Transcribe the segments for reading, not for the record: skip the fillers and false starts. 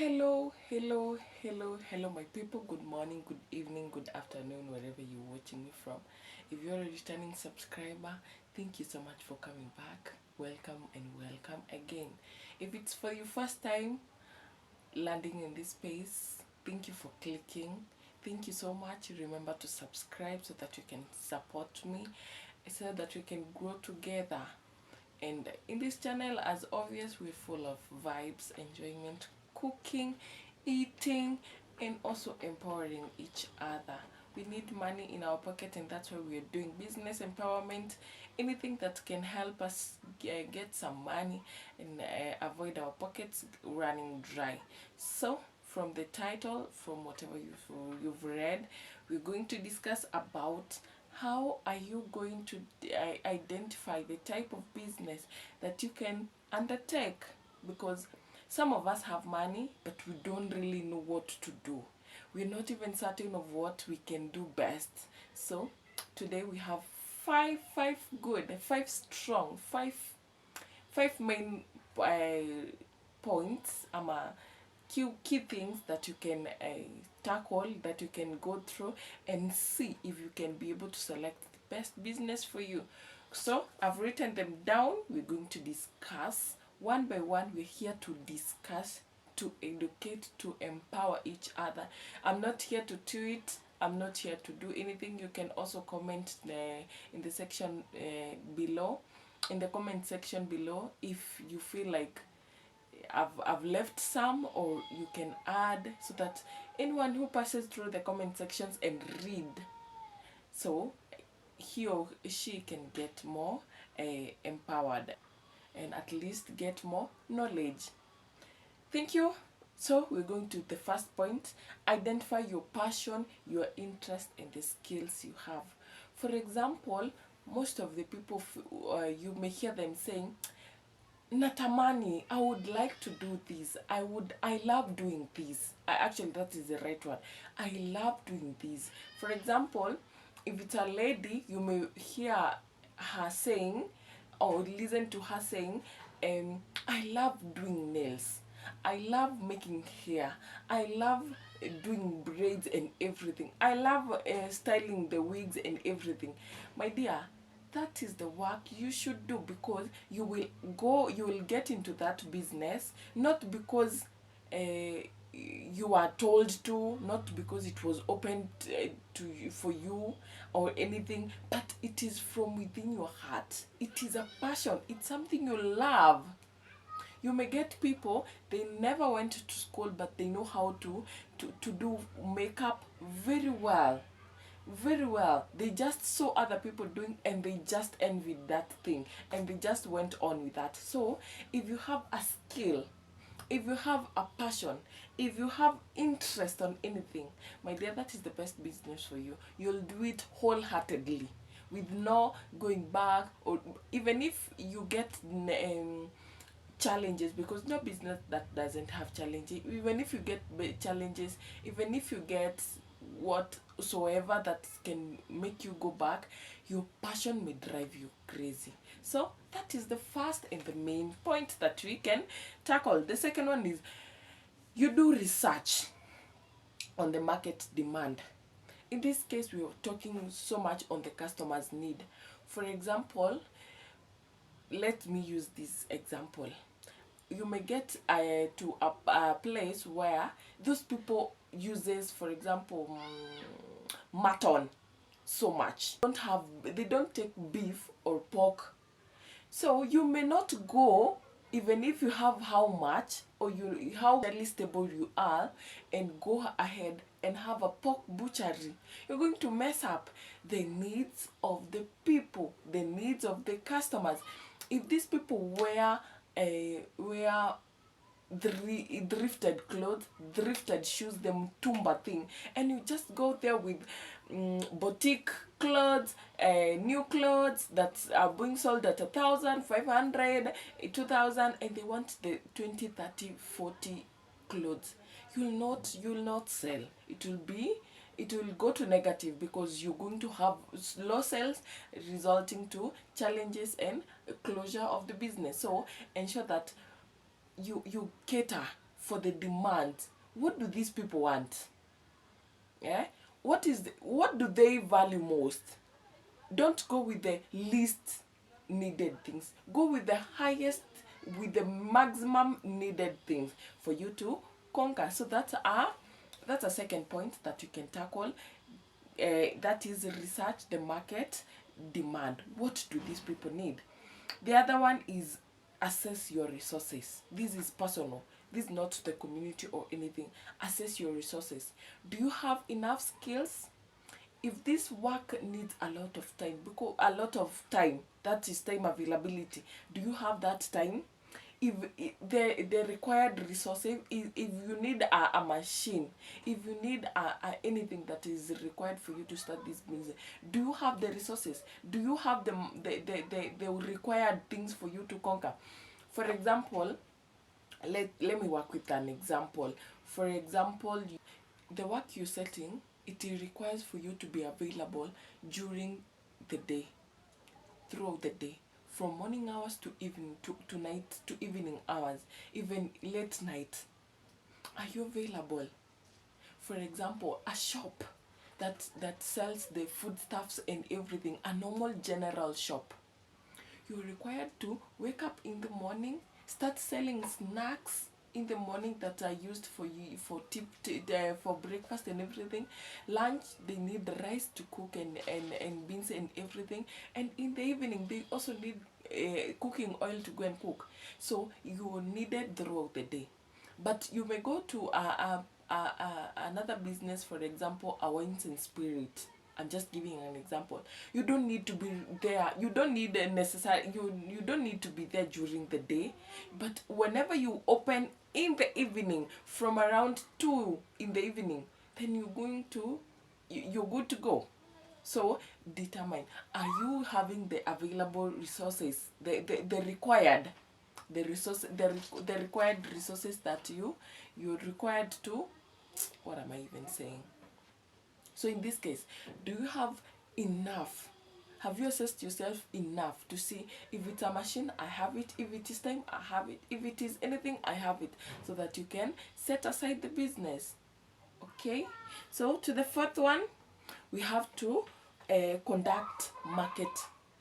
Hello, my people. Good morning, good evening, good afternoon, wherever you're watching me from. If you're a returning subscriber, thank you so much for coming back. Welcome and welcome again. If it's for your first time landing in this space, thank you for clicking. Thank you so much. Remember to subscribe so that you can support me, so that we can grow together. And in this channel, as obvious, we're full of vibes, enjoyment, cooking, eating, and also empowering each other. We need money in our pocket, and that's why we're doing business empowerment. Anything that can help us get some money and avoid our pockets running dry. So from the title, from whatever you've read, we're going to discuss about how are you going to identify the type of business that you can undertake, because some of us have money but we don't really know what to do. We're not even certain of what we can do best. So today we have five strong, five main points, key things that you can tackle, that you can go through and see if you can be able to select the best business for you. So I've written them down. We're going to discuss one by one. We're here to discuss, to educate, to empower each other. I'm not here to tweet. I'm not here to do anything. You can also comment in the section below, in the comment section below, if you feel like I've left some, or you can add, so that anyone who passes through the comment sections and read, so he or she can get more empowered and at least get more knowledge. Thank you. So we're going to the first point: identify your passion, your interest, and the skills you have. For example, most of the people, you may hear them saying, natamani, I would like to do this, I love doing this. Actually, that is the right one. I love doing this. For example, if it's a lady, you may hear her saying, or listen to her saying, I love doing nails, I love making hair, I love doing braids and everything, I love styling the wigs and everything. My dear, that is the work you should do, because you will get into that business not because you are told to, not because it was opened to you, for you, or anything, but it is from within your heart. It is a passion. It's something you love. You may get people, they never went to school, but they know how to do makeup very well. Very well. They just saw other people doing, and they just envied that thing, and they just went on with that. So if you have a skill, if you have a passion, if you have interest on anything, my dear, that is the best business for you. You'll do it wholeheartedly, with no going back. Or even if you get challenges, because no business that doesn't have challenges, even if you get challenges, even if you get whatsoever that can make you go back, your passion may drive you crazy. So that is the first and the main point that we can tackle. The second one is, you do research on the market demand. In this case, we are talking so much on the customer's need. For example, let me use this example. You may get to a place where those people uses, for example, mutton so much. They don't take beef or pork. So you may not go, even if you have how much, or how stable you are, and go ahead and have a pork butchery. You're going to mess up the needs of the people, the needs of the customers. If these people wear thrifted clothes, thrifted shoes, the mtumba thing, and you just go there with boutique clothes, new clothes that are being sold at 1,500, 2,000, and they want the 20, 30, 40 clothes. You'll not sell. It will go to negative, because you're going to have low sales, resulting to challenges and closure of the business. So ensure that you cater for the demand. What do these people want? Yeah, what do they value most? Don't go with the least needed things, go with the highest, with the maximum needed things for you to conquer. So that's a second point that you can tackle. That is research the market demand. What do these people need? The other one is assess your resources. This is personal. This is not the community or anything. Assess your resources. Do you have enough skills? If this work needs a lot of time, because a lot of time, that is time availability, do you have that time? If the required resources, if you need a machine, if you need anything that is required for you to start this business, do you have the resources? Do you have the required things for you to conquer? For example, let me work with an example. For example, the work you're setting, it requires for you to be available during the day, throughout the day, from morning hours to evening, to night, to evening hours, even late night. Are you available? For example, a shop that sells the foodstuffs and everything, a normal general shop, you're required to wake up in the morning, start selling snacks in the morning that are used for you for breakfast and everything. Lunch, they need the rice to cook, and beans and everything. And in the evening, they also need cooking oil to go and cook. So you are needed throughout the day. But you may go to another business, for example, a wines and spirit. I'm just giving an example. You don't need to be there. You don't need a necessary. You don't need to be there during the day, but whenever you open in the evening, from around 2 in the evening, then you're good to go. So determine, are you having the available resources, the required, the required resources that you're required to, what am I even saying? So in this case, do you have enough? Have you assessed yourself enough to see if it's a machine, I have it. If it is time, I have it. If it is anything, I have it. So that you can set aside the business. Okay? So to the fourth one, we have to conduct market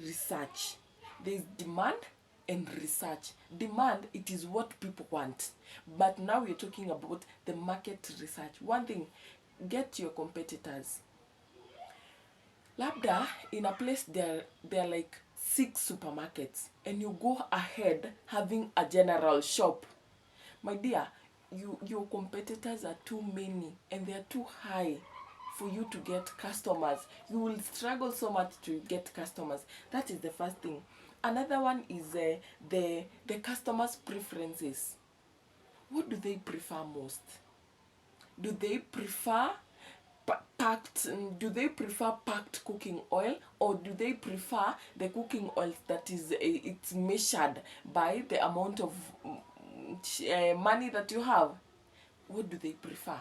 research. There's demand and research. Demand, it is what people want. But now we're talking about the market research. One thing, get your competitors. Labda, in a place there are like 6 supermarkets, and you go ahead having a general shop. My dear, your competitors are too many and they are too high for you to get customers. You will struggle so much to get customers. That is the first thing. Another one is the customers' preferences. What do they prefer most? Do they prefer packed cooking oil, or do they prefer the cooking oil that is it's measured by the amount of money that you have? What do they prefer?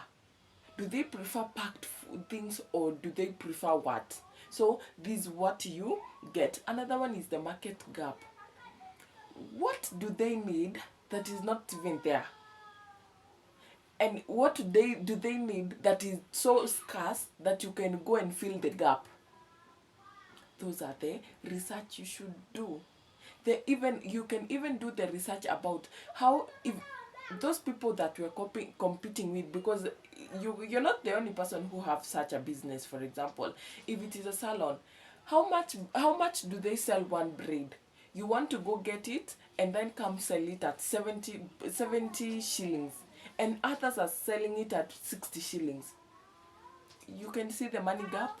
Do they prefer packed things, or do they prefer what? So this is what you get. Another one is the market gap. What do they need that is not even there? And what do they need that is so scarce that you can go and fill the gap? Those are the research you should do. You can even do the research about how, if those people that we're competing with, because you're not the only person who have such a business. For example, if it is a salon, how much do they sell one braid? You want to go get it and then come sell it at 70 shillings, and others are selling it at 60 shillings. You can see the money gap,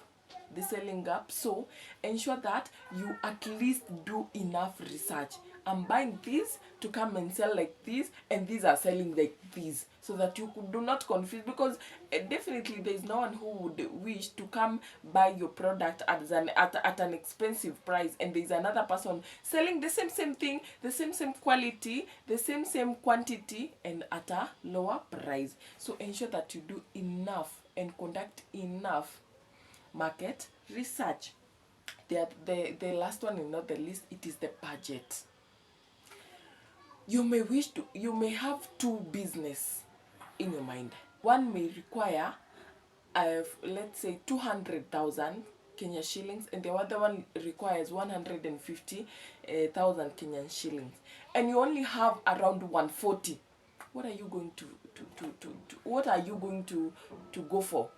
the selling gap. So ensure that you at least do enough research. I'm buying this to come and sell like this, and these are selling like this, so that you do not confuse. Because definitely there is no one who would wish to come buy your product at an expensive price, and there is another person selling the same thing, the same quality, the same quantity, and at a lower price. So ensure that you do enough and conduct enough market research. The last one and not the least, it is the budget. You may have two business, in your mind. One may require, let's say, 200,000 Kenya shillings, and the other one requires 150,000 Kenyan shillings, and you only have around 140. What are you going what are you going to go for?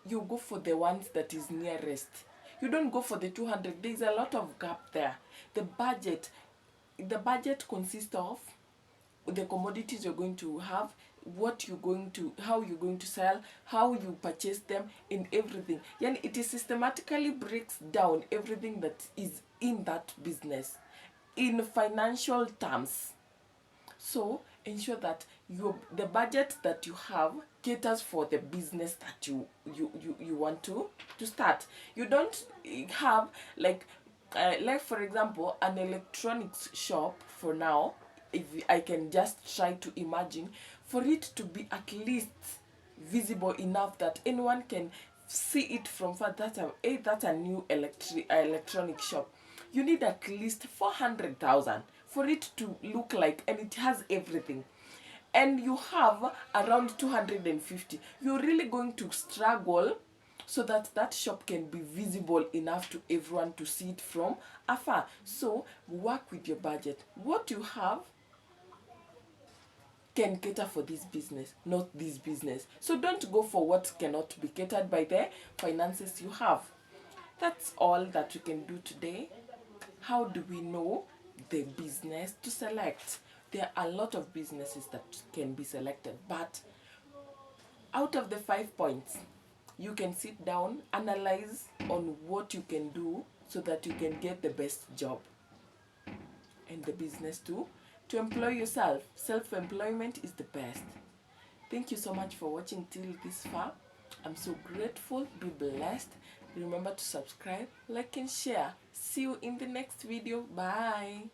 You go for the ones that is nearest. You don't go for the 200. There's a lot of gap there. The budget consists of the commodities you're going to have, what you're going to, how you're going to sell, how you purchase them, in everything. Yani it is systematically breaks down everything that is in that business in financial terms. So ensure that the budget that you have caters for the business that you want to start. You don't have like for example an electronics shop. For now, if I can just try to imagine, for it to be at least visible enough that anyone can see it from far, that's a new electronic shop, you need at least 400,000 for it to look like, and it has everything, and you have around 250. You're really going to struggle so that that shop can be visible enough to everyone to see it from afar. So work with your budget. What you have can cater for this business, not this business. So don't go for what cannot be catered by the finances you have. That's all that we can do today. How do we know the business to select? There are a lot of businesses that can be selected, but out of the 5 points, you can sit down, analyze on what you can do so that you can get the best job and the business to employ yourself. Self-employment is the best. Thank you so much for watching till this far. I'm so grateful. Be blessed. Remember to subscribe, like, and share. See you in the next video. Bye.